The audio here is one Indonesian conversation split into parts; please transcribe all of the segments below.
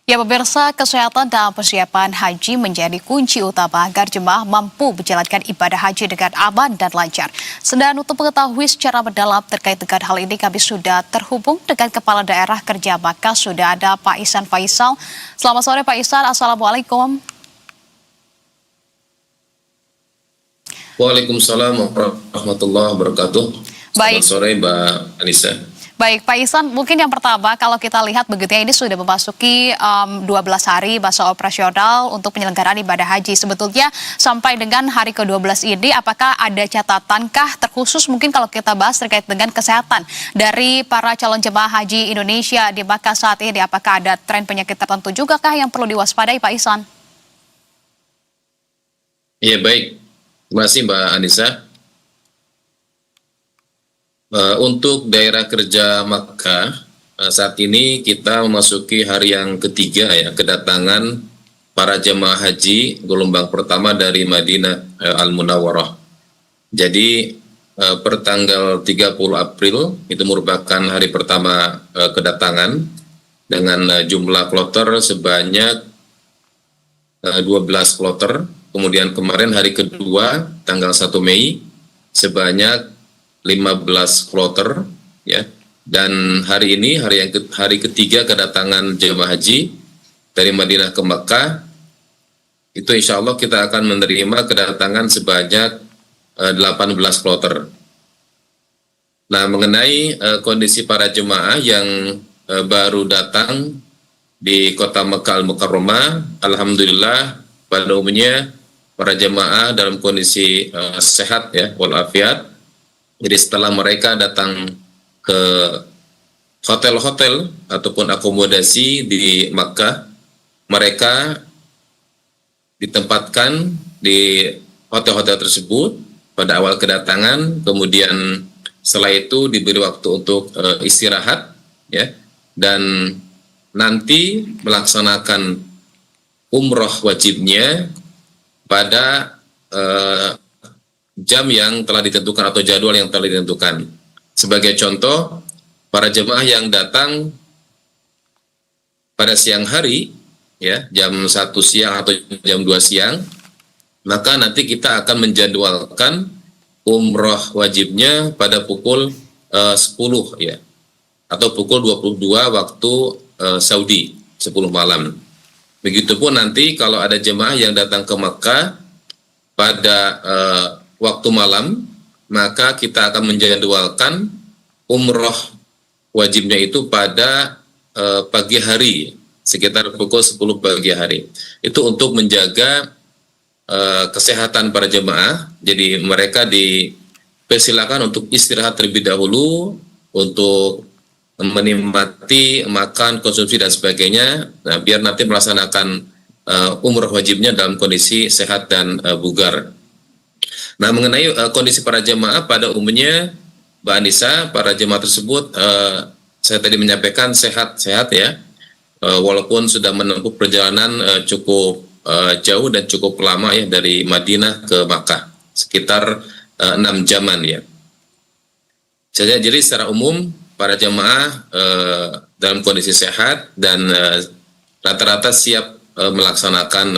Ya pemirsa, kesehatan dan persiapan haji menjadi kunci utama agar jemaah mampu menjalankan ibadah haji dengan aman dan lancar. Dan untuk mengetahui secara mendalam terkait dengan hal ini, kami sudah terhubung dengan Kepala Daerah Kerja Makkah, sudah ada Pak Ihsan Faisal. Selamat sore Pak Ihsan, Assalamualaikum. Waalaikumsalam warahmatullahi wabarakatuh. Selamat Baik. sore Mbak Anissa. Baik, Pak Ihsan, mungkin yang pertama kalau kita lihat begitu ya, ini sudah memasuki 12 hari masa operasional untuk penyelenggaraan ibadah haji. Sebetulnya sampai dengan hari ke-12 ini, apakah ada catatankah terkhusus mungkin kalau kita bahas terkait dengan kesehatan dari para calon jemaah haji Indonesia di Makkah saat ini? Apakah ada tren penyakit tertentu juga kah yang perlu diwaspadai, Pak Ihsan? Iya baik, terima kasih Mbak Anissa. Untuk daerah kerja Makkah, saat ini kita memasuki hari yang ketiga ya, kedatangan para jemaah haji gelombang pertama dari Madinah Al-Munawwarah. Jadi per tanggal 30 April itu merupakan hari pertama kedatangan dengan jumlah kloter sebanyak 12 kloter. Kemudian kemarin hari kedua tanggal 1 Mei sebanyak 15 kloter ya, dan hari ini hari ketiga kedatangan jemaah haji dari Madinah ke Makkah, itu insya Allah kita akan menerima kedatangan sebanyak 18 kloter. Nah, mengenai kondisi para jemaah yang baru datang di kota Makkah Al-Mukarramah, alhamdulillah pada umumnya para jemaah dalam kondisi sehat ya, walafiat. Jadi setelah mereka datang ke hotel-hotel ataupun akomodasi di Makkah, mereka ditempatkan di hotel-hotel tersebut pada awal kedatangan, kemudian setelah itu diberi waktu untuk istirahat, ya, dan nanti melaksanakan umroh wajibnya pada jam yang telah ditentukan atau jadwal yang telah ditentukan. Sebagai contoh, para jemaah yang datang pada siang hari, ya, jam 1 siang atau jam 2 siang, maka nanti kita akan menjadwalkan umroh wajibnya pada pukul 10 ya, atau pukul 22 waktu Saudi, 10 malam. Begitupun nanti kalau ada jemaah yang datang ke Makkah pada waktu malam, maka kita akan menjadwalkan umroh wajibnya itu pada pagi hari, sekitar pukul 10 pagi hari. Itu untuk menjaga kesehatan para jemaah. Jadi mereka dipersilakan untuk istirahat terlebih dahulu, untuk menikmati makan, konsumsi dan sebagainya, nah, biar nanti melaksanakan umroh wajibnya dalam kondisi sehat dan bugar. Nah, mengenai kondisi para jemaah pada umumnya, Mbak Anissa, para jemaah tersebut saya tadi menyampaikan sehat-sehat ya, walaupun sudah menempuh perjalanan cukup jauh dan cukup lama ya dari Madinah ke Makkah, sekitar 6 jaman ya. Jadi secara umum para jemaah dalam kondisi sehat dan rata-rata siap melaksanakan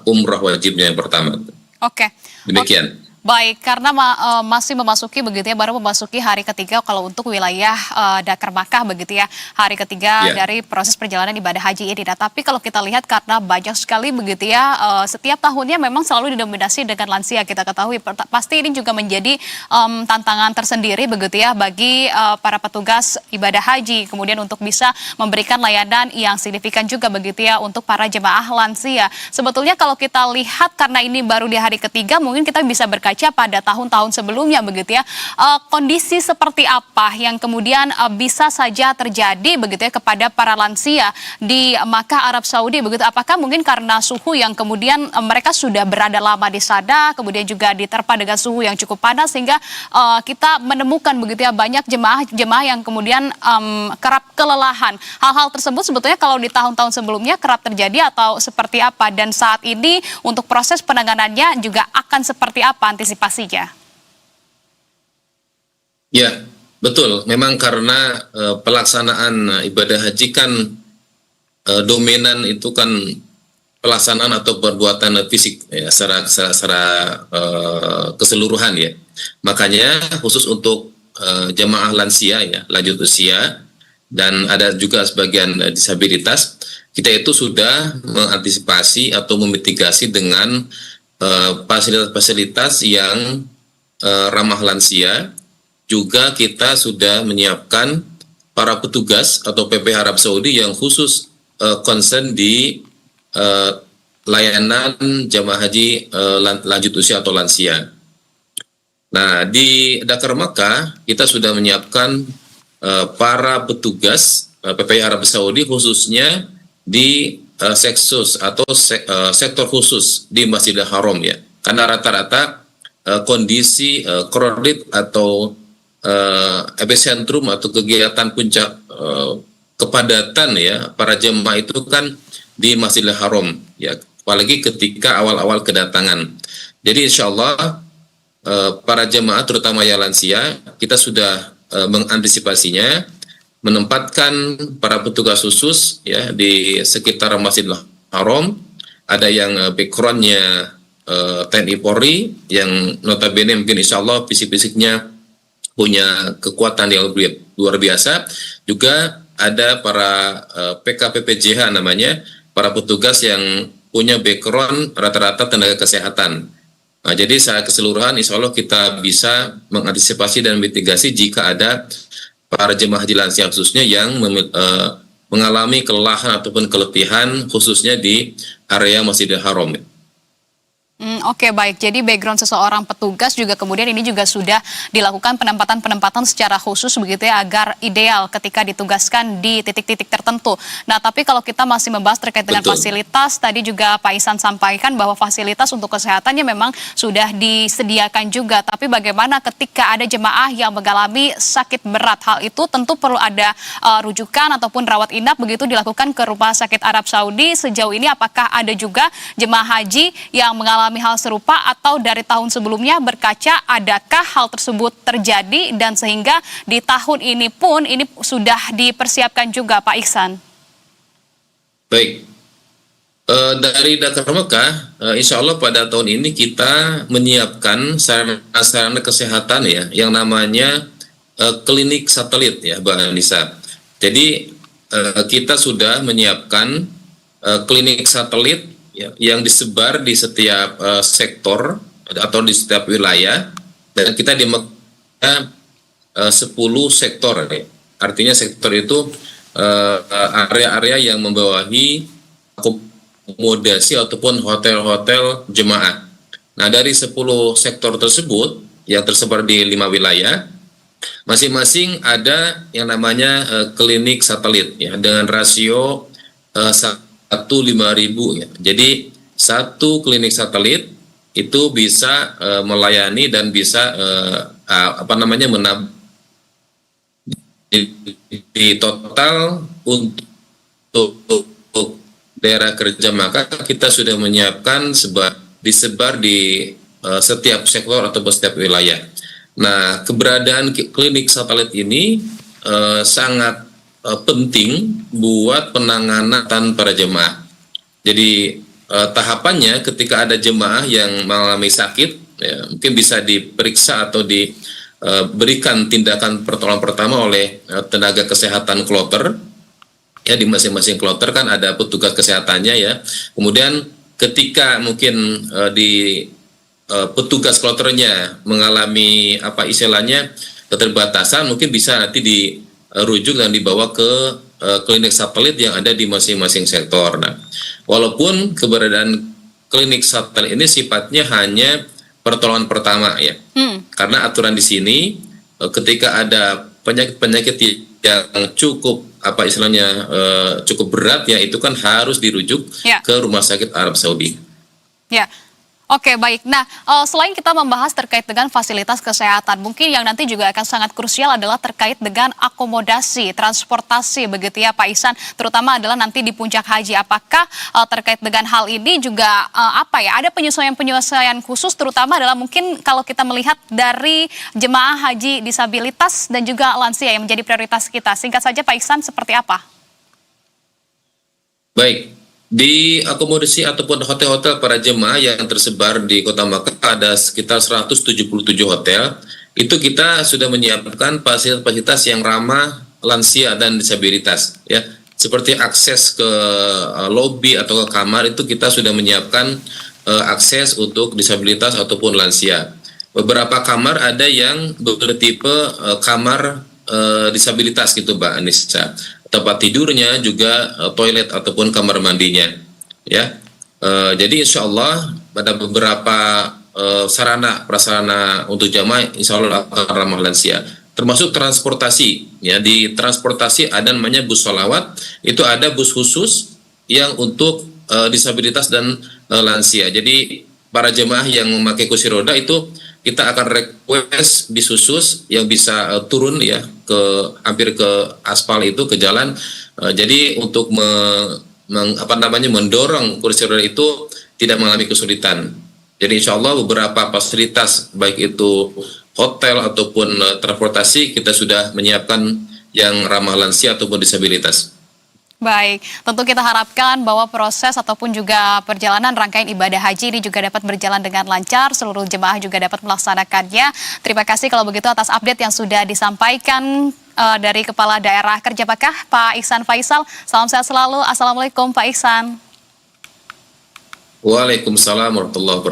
umroh wajibnya yang pertama. Oke. Demikian. Baik, karena masih memasuki begitu ya, baru memasuki hari ketiga kalau untuk wilayah Dakar Makkah begitu ya, hari ketiga dari proses perjalanan ibadah haji ini. Nah, tapi kalau kita lihat karena banyak sekali begitu ya, setiap tahunnya memang selalu didominasi dengan lansia. Kita ketahui pasti ini juga menjadi tantangan tersendiri begitu ya bagi para petugas ibadah haji, kemudian untuk bisa memberikan layanan yang signifikan juga begitu ya untuk para jemaah lansia. Sebetulnya kalau kita lihat karena ini baru di hari ketiga, mungkin kita bisa berkaca pada tahun-tahun sebelumnya begitu ya, kondisi seperti apa yang kemudian bisa saja terjadi begitu ya kepada para lansia di Makkah Arab Saudi begitu? Apakah mungkin karena suhu yang kemudian mereka sudah berada lama di sana, kemudian juga diterpa dengan suhu yang cukup panas sehingga kita menemukan begitu ya banyak jemaah yang kemudian kerap kelelahan. Hal-hal tersebut sebetulnya kalau di tahun-tahun sebelumnya kerap terjadi atau seperti apa, dan saat ini untuk proses penanganannya juga akan seperti apa antisipasinya? Ya, betul. Memang karena pelaksanaan ibadah haji kan dominan itu kan pelaksanaan atau perbuatan fisik ya, secara keseluruhan ya. Makanya khusus untuk jemaah lansia ya, lanjut usia, dan ada juga sebagian disabilitas, kita itu sudah mengantisipasi atau memitigasi dengan fasilitas-fasilitas yang ramah lansia. Juga kita sudah menyiapkan para petugas atau PP Arab Saudi yang khusus concern di layanan jamaah haji lanjut usia atau lansia. Nah, di Dakar Makkah kita sudah menyiapkan para petugas PPI Arab Saudi khususnya di seksus atau sektor khusus di Masjidil Haram ya. Karena rata-rata kondisi kredit atau epicentrum atau kegiatan puncak kepadatan ya para jemaah itu kan di Masjidil Haram ya, apalagi ketika awal-awal kedatangan. Jadi insya Allah para jemaah terutama yang lansia kita sudah mengantisipasinya, menempatkan para petugas khusus ya di sekitar Masjidil Haram. Ada yang backgroundnya TNI Polri yang notabene mungkin insya Allah fisik-fisiknya punya kekuatan yang luar biasa. Juga ada para PKPPJH namanya, para petugas yang punya background rata-rata tenaga kesehatan. Nah, jadi secara keseluruhan insya Allah kita bisa mengantisipasi dan mitigasi jika ada para jemaah haji lansia khususnya yang mengalami kelelahan ataupun keletihan khususnya di area Masjidil Haram. Oke, baik. Jadi background seseorang petugas juga kemudian ini juga sudah dilakukan penempatan-penempatan secara khusus begitu ya agar ideal ketika ditugaskan di titik-titik tertentu. Nah, tapi kalau kita masih membahas terkait dengan fasilitas, tadi juga Pak Ihsan sampaikan bahwa fasilitas untuk kesehatannya memang sudah disediakan juga. Tapi bagaimana ketika ada jemaah yang mengalami sakit berat? Hal itu tentu perlu ada rujukan ataupun rawat inap begitu dilakukan ke Rumah Sakit Arab Saudi. Sejauh ini apakah ada juga jemaah haji yang mengalami hal serupa atau dari tahun sebelumnya berkaca adakah hal tersebut terjadi dan sehingga di tahun ini pun ini sudah dipersiapkan juga Pak Ihsan? Baik, dari Dakar Makkah insya Allah pada tahun ini kita menyiapkan sarana kesehatan ya yang namanya klinik satelit ya Mbak Anissa. Jadi kita sudah menyiapkan klinik satelit ya, yang disebar di setiap sektor atau di setiap wilayah, dan kita di 10 sektor ya. Artinya sektor itu area-area yang membawahi akomodasi ataupun hotel-hotel jemaah. Nah, dari 10 sektor tersebut yang tersebar di 5 wilayah, masing-masing ada yang namanya klinik satelit ya dengan rasio 1:5.000 ya. Jadi satu klinik satelit itu bisa melayani dan bisa di total untuk daerah kerja maka kita sudah menyiapkan disebar di setiap sektor atau setiap wilayah. Nah, keberadaan klinik satelit ini sangat penting buat penanganan para jemaah. Jadi tahapannya ketika ada jemaah yang mengalami sakit, ya, mungkin bisa diperiksa atau diberikan tindakan pertolongan pertama oleh tenaga kesehatan kloter. Ya, di masing-masing kloter kan ada petugas kesehatannya ya. Kemudian ketika mungkin di petugas kloternya mengalami istilahnya keterbatasan, mungkin bisa nanti dirujuk dan dibawa ke klinik satelit yang ada di masing-masing sektor. Nah, walaupun keberadaan klinik satelit ini sifatnya hanya pertolongan pertama ya, karena aturan di sini ketika ada penyakit-penyakit yang cukup cukup berat ya, itu kan harus dirujuk ke Rumah Sakit Arab Saudi. Ya. Oke, baik. Nah, selain kita membahas terkait dengan fasilitas kesehatan, mungkin yang nanti juga akan sangat krusial adalah terkait dengan akomodasi, transportasi, begitu ya Pak Ihsan, terutama adalah nanti di puncak haji. Apakah terkait dengan hal ini juga ada penyesuaian-penyesuaian khusus, terutama adalah mungkin kalau kita melihat dari jemaah haji disabilitas dan juga lansia yang menjadi prioritas kita. Singkat saja Pak Ihsan, seperti apa? Baik, di akomodasi ataupun hotel-hotel para jemaah yang tersebar di Kota Makkah ada sekitar 177 hotel. Itu kita sudah menyiapkan fasilitas yang ramah lansia dan disabilitas, ya. Seperti akses ke lobi atau ke kamar itu kita sudah menyiapkan akses untuk disabilitas ataupun lansia. Beberapa kamar ada yang bertipe kamar disabilitas gitu, Mbak Anissa. Tempat tidurnya juga toilet ataupun kamar mandinya, ya. Jadi insya Allah pada beberapa sarana prasarana untuk jamaah insya Allah akan ramah lansia, termasuk transportasi, ya. Di transportasi ada namanya bus sholawat, itu ada bus khusus yang untuk disabilitas dan lansia. Jadi para jemaah yang memakai kursi roda itu kita akan request bis khusus yang bisa turun, ya, ke hampir ke aspal itu, ke jalan. Jadi untuk mendorong kursi roda itu tidak mengalami kesulitan. Jadi insya Allah beberapa fasilitas baik itu hotel ataupun transportasi kita sudah menyiapkan yang ramah lansia ataupun disabilitas. Baik, tentu kita harapkan bahwa proses ataupun juga perjalanan rangkaian ibadah haji ini juga dapat berjalan dengan lancar, seluruh jemaah juga dapat melaksanakannya. Terima kasih kalau begitu atas update yang sudah disampaikan dari Kepala Daerah Kerja Makkah, Pak Ihsan Faisal. Salam sehat selalu. Assalamualaikum Pak Ihsan. Waalaikumsalam warahmatullahi wabarakatuh.